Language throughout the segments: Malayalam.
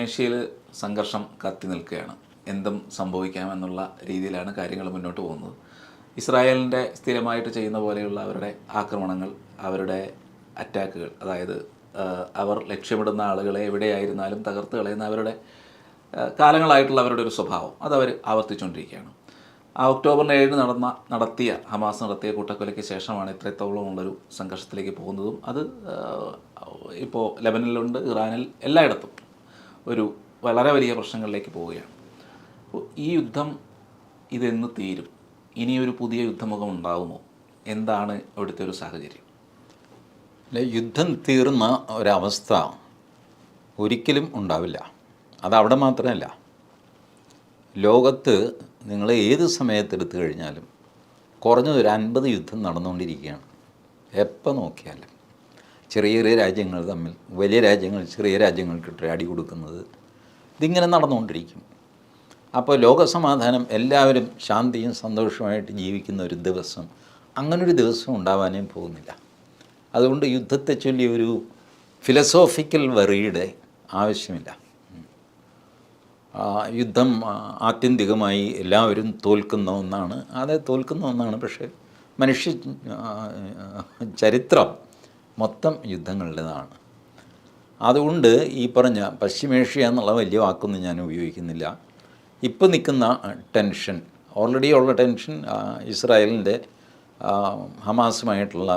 ഏഷ്യയിൽ സംഘർഷം കത്തി നിൽക്കുകയാണ്. എന്തും സംഭവിക്കാമെന്നുള്ള രീതിയിലാണ് കാര്യങ്ങൾ മുന്നോട്ട് പോകുന്നത്. ഇസ്രായേലിൻ്റെ സ്ഥിരമായിട്ട് ചെയ്യുന്ന പോലെയുള്ള അവരുടെ ആക്രമണങ്ങൾ, അവരുടെ അറ്റാക്കുകൾ, അതായത് അവർ ലക്ഷ്യമിടുന്ന ആളുകളെ എവിടെയായിരുന്നാലും തകർത്ത് കളയുന്ന അവരുടെ കാലങ്ങളായിട്ടുള്ള അവരുടെ ഒരു സ്വഭാവം അതവർ ആവർത്തിച്ചുകൊണ്ടിരിക്കുകയാണ്. ഒക്ടോബർ 7 ഹമാസ് നടത്തിയ കൂട്ടക്കൊലയ്ക്ക് ശേഷമാണ് ഇത്രത്തോളമുള്ളൊരു സംഘർഷത്തിലേക്ക് പോകുന്നതും അത് ഇപ്പോൾ ലെബനനിലുണ്ട്, ഇറാനിൽ, എല്ലായിടത്തും ഒരു വളരെ വലിയ പ്രശ്നങ്ങളിലേക്ക് പോവുകയാണ്. ഈ യുദ്ധം ഇതെന്ന് തീരും? ഇനിയൊരു പുതിയ യുദ്ധമുഖം ഉണ്ടാകുമോ? എന്താണ് ഇവിടുത്തെ ഒരു സാഹചര്യം? യുദ്ധം തീർന്ന ഒരവസ്ഥ ഒരിക്കലും ഉണ്ടാവില്ല. അതവിടെ മാത്രമല്ല, ലോകത്ത് നിങ്ങൾ ഏത് സമയത്തെടുത്തു കഴിഞ്ഞാലും കുറഞ്ഞതൊരു 50 യുദ്ധം നടന്നുകൊണ്ടിരിക്കുകയാണ്. എപ്പോൾ നോക്കിയാലും ചെറിയ ചെറിയ രാജ്യങ്ങൾ തമ്മിൽ, വലിയ രാജ്യങ്ങൾ ചെറിയ രാജ്യങ്ങൾക്കിട്ട് അടി കൊടുക്കുന്നത്, ഇതിങ്ങനെ നടന്നുകൊണ്ടിരിക്കും. അപ്പോൾ ലോകസമാധാനം, എല്ലാവരും ശാന്തിയും സന്തോഷമായിട്ട് ജീവിക്കുന്ന ഒരു ദിവസം, അങ്ങനൊരു ദിവസം ഉണ്ടാവാനേ പോകുന്നില്ല. അതുകൊണ്ട് യുദ്ധത്തെ ചൊല്ലി ഒരു ഫിലസോഫിക്കൽ വെറിയുടെ ആവശ്യമില്ല. യുദ്ധം ആത്യന്തികമായി എല്ലാവരും തോൽക്കുന്ന ഒന്നാണ്, അത് തോൽക്കുന്ന ഒന്നാണ്. പക്ഷേ മനുഷ്യ ചരിത്രം മൊത്തം യുദ്ധങ്ങളുടേതാണ്. അതുകൊണ്ട് ഈ പറഞ്ഞ പശ്ചിമേഷ്യ എന്നുള്ള വലിയ വാക്കൊന്നും ഞാൻ ഉപയോഗിക്കുന്നില്ല. ഇപ്പോൾ നിൽക്കുന്ന ടെൻഷൻ, ഓൾറെഡി ഉള്ള ടെൻഷൻ, ഇസ്രായേലിൻ്റെ ഹമാസുമായിട്ടുള്ള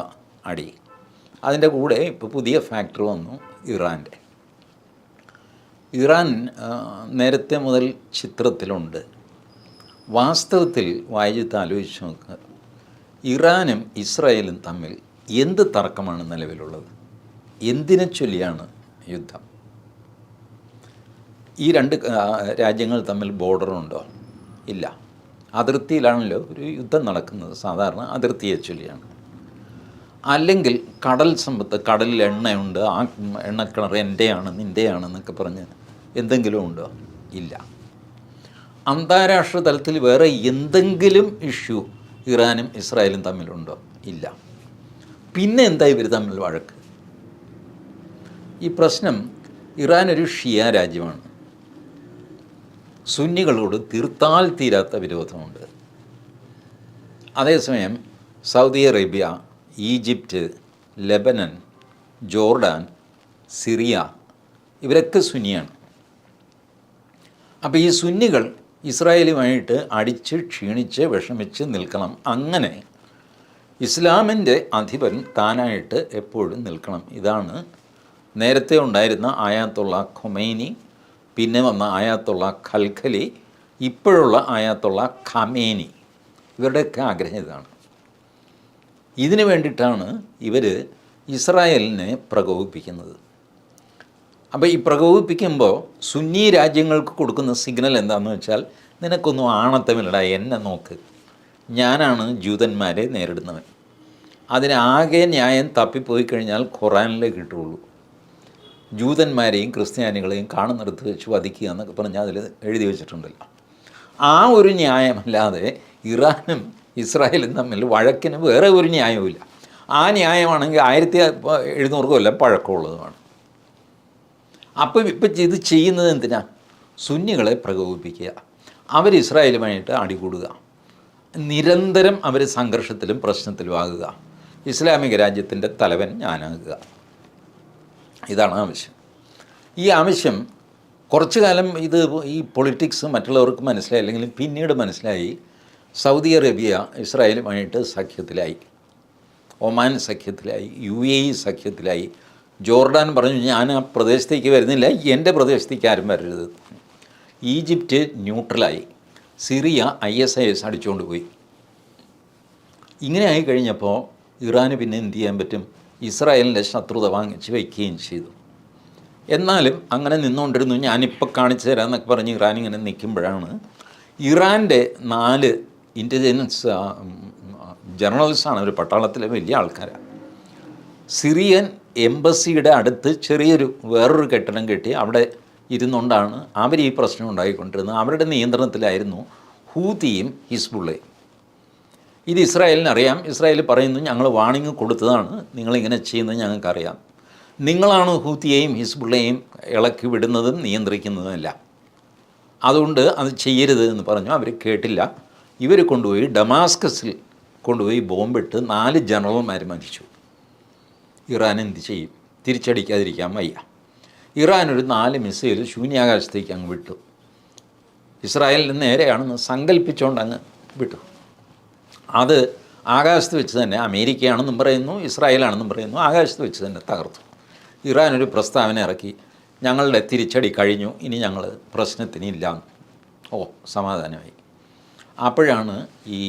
അടി, അതിൻ്റെ കൂടെ ഇപ്പോൾ പുതിയ ഫാക്ടർ വന്നു ഇറാൻ്റെ. ഇറാൻ നേരത്തെ മുതൽ ചിത്രത്തിലുണ്ട്. വാസ്തവത്തിൽ വായിച്ചിട്ട് ആലോചിച്ച് നോക്കുക, ഇറാനും ഇസ്രായേലും തമ്മിൽ എന്ത് തർക്കമാണ് നിലവിലുള്ളത്? എന്തിനെ ചൊല്ലിയാണ് യുദ്ധം? ഈ രണ്ട് രാജ്യങ്ങൾ തമ്മിൽ ബോർഡറുണ്ടോ? ഇല്ല. അതിർത്തിയിലാണല്ലോ ഒരു യുദ്ധം നടക്കുന്നത്. സാധാരണ അതിർത്തിയെ ചൊല്ലിയാണ്. അല്ലെങ്കിൽ കടൽ സമ്പത്ത്, കടലിൽ എണ്ണയുണ്ട്, ആ എണ്ണക്കിണർ എൻ്റെയാണ് നിൻ്റെയാണെന്നൊക്കെ പറഞ്ഞ് എന്തെങ്കിലും ഉണ്ടോ? ഇല്ല. അന്താരാഷ്ട്ര തലത്തിൽ വേറെ എന്തെങ്കിലും ഇഷ്യൂ ഇറാനും ഇസ്രായേലും തമ്മിലുണ്ടോ? ഇല്ല. പിന്നെ എന്താ ഇവർ തമ്മിൽ വഴക്ക്? ഈ പ്രശ്നം, ഇറാൻ ഒരു ഷിയ രാജ്യമാണ്. സുന്നികളോട് തീർത്താൽ തീരാത്ത വിരോധമുണ്ട്. അതേസമയം Saudi Arabia, Egypt, Lebanon, Jordan, Syria, ഇവരൊക്കെ സുന്നിയാണ്. അപ്പോൾ ഈ സുന്നികൾ ഇസ്രായേലുമായിട്ട് അടിച്ച് ക്ഷീണിച്ച് വിഷമിച്ച് നിൽക്കണം. അങ്ങനെ ഇസ്ലാമിൻ്റെ അധിപൻ താനായിട്ട് എപ്പോഴും നിൽക്കണം. ഇതാണ് നേരത്തെ ഉണ്ടായിരുന്ന ആയാത്തുള്ള ഖൊമൈനി, പിന്നെ വന്ന ആയാത്തുള്ള ഖൽഖലി, ഇപ്പോഴുള്ള ആയാത്തുള്ള ഖമേനി, ഇവരുടെയൊക്കെ ആഗ്രഹം ഇതാണ്. ഇതിനു വേണ്ടിയിട്ടാണ് ഇവർ ഇസ്രായേലിനെ പ്രകോപിപ്പിക്കുന്നത്. അപ്പോൾ ഈ പ്രകോപിപ്പിക്കുമ്പോൾ സുന്നി രാജ്യങ്ങൾക്ക് കൊടുക്കുന്ന സിഗ്നൽ എന്താണെന്ന് വെച്ചാൽ, നിനക്കൊന്നും ആണത്തമില്ലടാ, എന്നെ നോക്ക്, ഞാനാണ് ജൂതന്മാരെ നേരിടുന്നവൻ. അതിനാകെ ന്യായം തപ്പിപ്പോയി കഴിഞ്ഞാൽ ഖുറാനിലേ കിട്ടുള്ളൂ. ജൂതന്മാരെയും ക്രിസ്ത്യാനികളെയും കാണുന്നിടത്ത് വെച്ച് വധിക്കുക എന്നൊക്കെ പറഞ്ഞാൽ അതിൽ എഴുതി വെച്ചിട്ടുണ്ടല്ലോ. ആ ഒരു ന്യായമല്ലാതെ ഇറാനും ഇസ്രായേലും തമ്മിൽ വഴക്കിന് വേറെ ഒരു ന്യായവുമില്ല. ആ ന്യായമാണെങ്കിൽ 1700 കൊല്ലം പഴക്കമുള്ളതുമാണ്. അപ്പോൾ ഇപ്പം ഇത് ചെയ്യുന്നത് എന്തിനാ? സുന്നികളെ പ്രകോപിപ്പിക്കുക, അവർ ഇസ്രായേലുമായിട്ട് അടികൂടുക, നിരന്തരം അവർ സംഘർഷത്തിലും പ്രശ്നത്തിലും ആകുക, ഇസ്ലാമിക രാജ്യത്തിൻ്റെ തലവൻ ഞാനാകുക. ഇതാണ് ആവശ്യം. ഈ ആവശ്യം കുറച്ചു കാലം ഇത് ഈ പൊളിറ്റിക്സ് മറ്റുള്ളവർക്ക് മനസ്സിലായില്ലെങ്കിലും പിന്നീട് മനസ്സിലായി. സൗദി അറേബ്യ ഇസ്രായേലുമായിട്ട് സഖ്യത്തിലായി, ഒമാൻ സഖ്യത്തിലായി, UAE സഖ്യത്തിലായി. ജോർഡാൻ പറഞ്ഞു, ഞാൻ ആ പ്രദേശത്തേക്ക് വരുന്നില്ല, എൻ്റെ പ്രദേശത്തേക്ക് ആരും വരരുത്. ഈജിപ്റ്റ് ന്യൂട്രലായി. സിറിയ ISIS അടിച്ചുകൊണ്ട് പോയി. ഇങ്ങനെ ആയിക്കഴിഞ്ഞപ്പോൾ ഇറാന് പിന്നെ എന്ത് ചെയ്യാൻ പറ്റും? ഇസ്രായേലിൻ്റെ ശത്രുത വാങ്ങിച്ച് വയ്ക്കുകയും ചെയ്തു. എന്നാലും അങ്ങനെ നിന്നുകൊണ്ടിരുന്നു. ഞാനിപ്പോൾ കാണിച്ചു തരാമെന്നൊക്കെ പറഞ്ഞ് ഇറാൻ ഇങ്ങനെ നിൽക്കുമ്പോഴാണ് ഇറാൻ്റെ 4 ഇൻ്റലിജൻസ് ജേർണലിസ്റ്റാണ്, ഒരു പട്ടാളത്തിലെ വലിയ ആൾക്കാരാണ്. സിറിയൻ എംബസിയുടെ അടുത്ത് ചെറിയൊരു വേറൊരു കെട്ടിടം കെട്ടി അവിടെ ഇരുന്നുകൊണ്ടാണ് അവർ ഈ പ്രശ്നം ഉണ്ടായിക്കൊണ്ടിരുന്നത്. അവരുടെ നിയന്ത്രണത്തിലായിരുന്നു ഹൂതിയും ഹിസ്ബുള്ളയും. ഇത് ഇസ്രായേലിനറിയാം. ഇസ്രായേൽ പറയുന്നു, ഞങ്ങൾ വാണിംഗ് കൊടുത്തതാണ്, നിങ്ങളിങ്ങനെ ചെയ്യുന്നത് ഞങ്ങൾക്കറിയാം. നിങ്ങളാണ് ഹൂത്തിയെയും ഹിസ്ബുള്ളയെയും ഇളക്കി വിടുന്നതും നിയന്ത്രിക്കുന്നതുമെല്ലാം. അതുകൊണ്ട് അത് ചെയ്യരുത് എന്ന് പറഞ്ഞു. അവർ കേട്ടില്ല. ഇവർ കൊണ്ടുപോയി ഡമാസ്കസിൽ കൊണ്ടുപോയി ബോംബിട്ട് 4 ജനറൽമാർ മരിച്ചു. ഇറാൻ എന്ത് ചെയ്യും? തിരിച്ചടിക്കാതിരിക്കാൻ വയ്യ. ഇറാൻ ഒരു 4 മിസൈൽ ശൂന്യാകാശത്തേക്ക് അങ്ങ് വിട്ടു. ഇസ്രായേലിന് നേരെയാണെന്ന് സങ്കല്പിച്ചുകൊണ്ട് അങ്ങ് വിട്ടു. അത് ആകാശത്ത് വെച്ച് തന്നെ അമേരിക്കയാണെന്നും പറയുന്നു, ഇസ്രായേലാണെന്നും പറയുന്നു, ആകാശത്ത് വെച്ച് തന്നെ തകർത്തു. ഇറാൻ ഒരു പ്രസ്താവന ഇറക്കി, ഞങ്ങളുടെ തിരിച്ചടി കഴിഞ്ഞു, ഇനി ഞങ്ങൾ പ്രശ്നത്തിനില്ല. ഓ, സമാധാനമായി. അപ്പോഴാണ് ഈ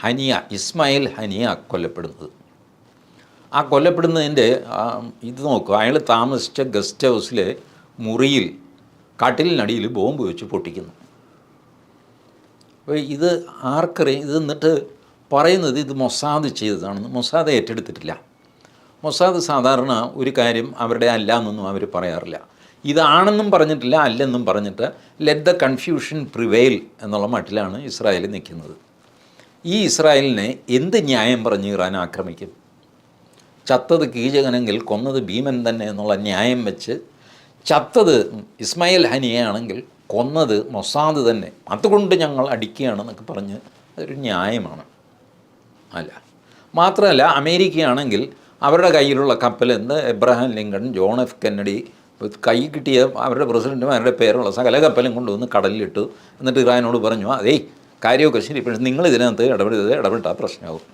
ഹനിയ, ഇസ്മായിൽ ഹനിയ കൊല്ലപ്പെടുന്നത്. ആ കൊല്ലപ്പെടുന്നതിൻ്റെ ഇത് നോക്കുക, അയാൾ താമസിച്ച ഗസ്റ്റ് ഹൗസിലെ മുറിയിൽ കട്ടിലിനടിയിൽ ബോംബ് വെച്ച് പൊട്ടിക്കുന്നു. അപ്പോൾ ഇത് ആർക്കറിയാം? ഇത് എന്നിട്ട് പറയുന്നത് ഇത് മൊസാദ് ചെയ്തതാണെന്ന്. മൊസാദ് ഏറ്റെടുത്തിട്ടില്ല. മൊസാദ് സാധാരണ ഒരു കാര്യം അവരുടെ അല്ല എന്നൊന്നും അവർ പറയാറില്ല. ഇതാണെന്നും പറഞ്ഞിട്ടില്ല, അല്ലെന്നും പറഞ്ഞിട്ട് ലെറ്റ് ദ കൺഫ്യൂഷൻ പ്രിവെയിൽ എന്നുള്ള മട്ടിലാണ് ഇസ്രായേൽ നിൽക്കുന്നത്. ഈ ഇസ്രായേലിനെ എന്ത് ന്യായം പറഞ്ഞ് ഇറാൻ ആക്രമിക്കും? ചത്തത് കീചകനെങ്കിൽ കൊന്നത് ഭീമൻ തന്നെ എന്നുള്ള ന്യായം വെച്ച്, ചത്തത് ഇസ്മായിൽ ഹനിയയാണെങ്കിൽ കൊന്നത് മൊസാദ് തന്നെ, അതുകൊണ്ട് ഞങ്ങൾ അടിക്കുകയാണെന്നൊക്കെ പറഞ്ഞ് അതൊരു ന്യായമാണ് അല്ല. മാത്രമല്ല, അമേരിക്കയാണെങ്കിൽ അവരുടെ കയ്യിലുള്ള കപ്പൽ Abraham Lincoln, John F Kennedy, കൈ കിട്ടിയ അവരുടെ പ്രസിഡൻറ്റുമാരുടെ പേരുള്ള സകല കപ്പലും കൊണ്ടുവന്ന് കടലിലിട്ടു. എന്നിട്ട് ഇറാനോട് പറഞ്ഞു, അതേ കാര്യമൊക്കെ ശരി, പക്ഷേ നിങ്ങൾ ഇതിനകത്ത് ഇടപെട്ടാൽ പ്രശ്നമാകും.